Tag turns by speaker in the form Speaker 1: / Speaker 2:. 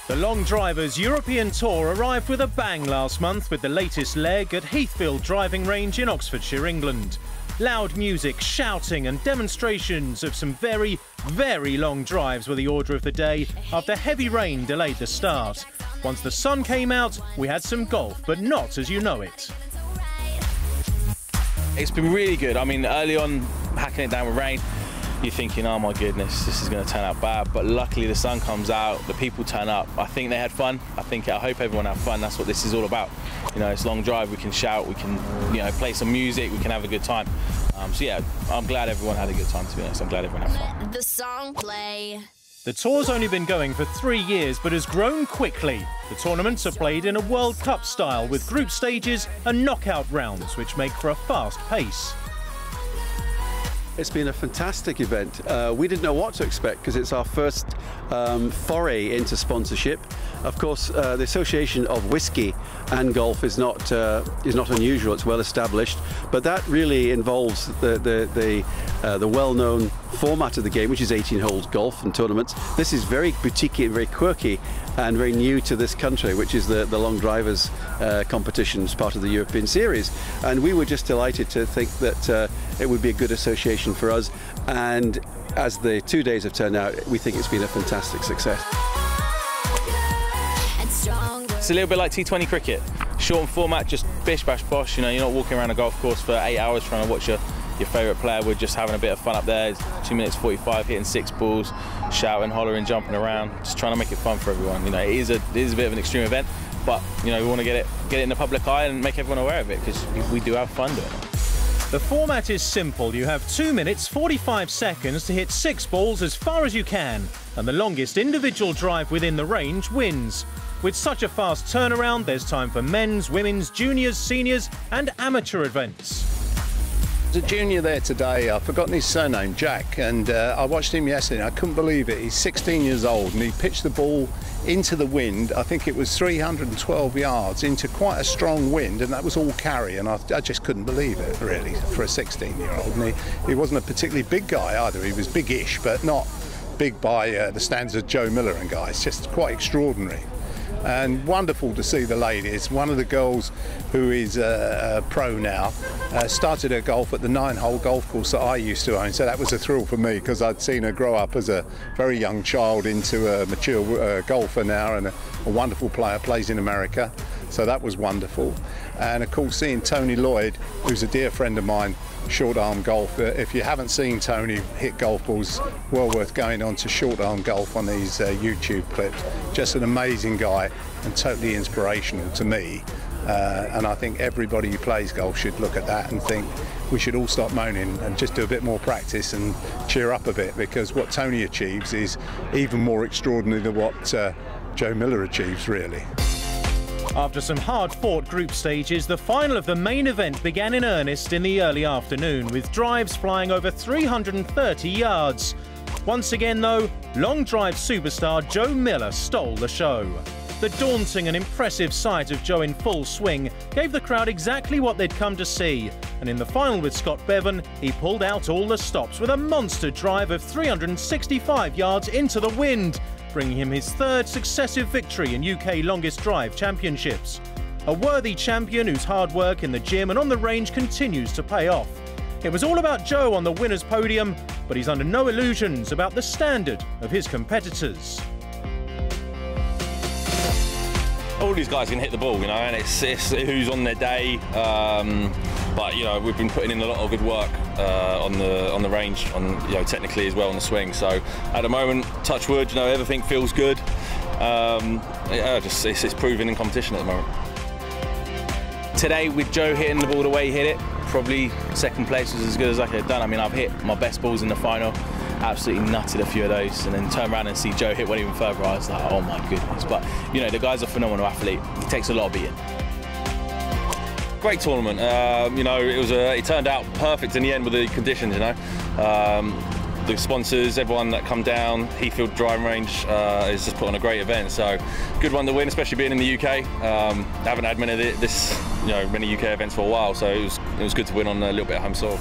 Speaker 1: The Long Drivers European Tour arrived with a bang last month with the latest leg at Heathfield Driving Range in Oxfordshire, England. Loud music, shouting and demonstrations of some very, very long drives were the order of the day after heavy rain delayed the start. Once the sun came out, we had some golf, but not as you know it.
Speaker 2: It's been really good. I mean, early on, hacking it down with rain, you're thinking, oh my goodness, this is going to turn out bad. But luckily the sun comes out, the people turn up. I think they had fun. I hope everyone had fun. That's what this is all about. You know, it's a long drive, we can shout, we can, you know, play some music, we can have a good time. So yeah, I'm glad everyone had a good time, to be honest. I'm glad everyone had fun.
Speaker 3: Let the song play.
Speaker 1: The tour's only been going for 3 years, but has grown quickly. The tournaments are played in a World Cup style with group stages and knockout rounds, which make for a fast pace.
Speaker 4: It's been a fantastic event. We didn't know what to expect because it's our first foray into sponsorship. Of course, the association of whiskey and golf is not unusual. It's well established, but that really involves the well-known format of the game, which is 18 holes golf and tournaments. This is very boutique and very quirky and very new to this country, which is the Long Drivers competition as part of the European Series. And we were just delighted to think that it would be a good association for us. And as the 2 days have turned out, we think it's been a fantastic success.
Speaker 2: It's a little bit like T20 cricket. Short format, just bish, bash, bosh. You know, you're not walking around a golf course for 8 hours trying to watch your favourite player. We're just having a bit of fun up there. It's 2 minutes 45, hitting 6 balls, shouting, hollering, jumping around, just trying to make it fun for everyone. You know, it is a bit of an extreme event, but you know, we want to get it in the public eye and make everyone aware of it because we do have fun doing it.
Speaker 1: The format is simple. You have 2 minutes 45 seconds to hit 6 balls as far as you can, and the longest individual drive within the range wins. With such a fast turnaround, there's time for men's, women's, juniors, seniors and amateur events.
Speaker 5: There's a junior there today, I've forgotten his surname, Jack, and I watched him yesterday, I couldn't believe it. He's 16 years old and he pitched the ball into the wind. I think it was 312 yards into quite a strong wind, and that was all carry, and I just couldn't believe it, really, for a 16-year-old. And he wasn't a particularly big guy either. He was big-ish, but not big by the standards of Joe Miller and guys. Just quite extraordinary. And wonderful to see the ladies. One of the girls, who is a pro now, started her golf at the 9-hole golf course that I used to own, so that was a thrill for me because I'd seen her grow up as a very young child into a mature golfer now, and a wonderful player, plays in America, so that was wonderful. And of course seeing Tony Lloyd, who's a dear friend of mine, short arm golf. If you haven't seen Tony hit golf balls, well worth going on to short arm golf on these YouTube clips. Just an amazing guy and totally inspirational to me. And I think everybody who plays golf should look at that and think we should all stop moaning and just do a bit more practice and cheer up a bit, because what Tony achieves is even more extraordinary than what Joe Miller achieves, really.
Speaker 1: After some hard-fought group stages, the final of the main event began in earnest in the early afternoon, with drives flying over 330 yards. Once again, though, long drive superstar Joe Miller stole the show. The daunting and impressive sight of Joe in full swing gave the crowd exactly what they'd come to see. And in the final with Scott Bevan, he pulled out all the stops with a monster drive of 365 yards into the wind, bringing him his 3rd successive victory in UK Longest Drive Championships. A worthy champion whose hard work in the gym and on the range continues to pay off. It was all about Joe on the winner's podium, but he's under no illusions about the standard of his competitors.
Speaker 2: All these guys can hit the ball, you know, and it's who's on their day. But you know, we've been putting in a lot of good work on the range, you know, technically as well on the swing. So at the moment, touch wood, you know, everything feels good. Yeah, just it's proven in competition at the moment. Today, with Joe hitting the ball the way he hit it, probably second place was as good as I could have done. I mean, I've hit my best balls in the final, absolutely nutted a few of those, and then turn around and see Joe hit one even further. I was like, oh my goodness. But you know, the guy's a phenomenal athlete. He takes a lot of beating. Great tournament. You know, it turned out perfect in the end with the conditions. You know, the sponsors, everyone that come down, Heathfield Driving Range has just put on a great event. So good one to win, especially being in the UK. Haven't had many UK events for a while, so it was good to win on a little bit of home soil.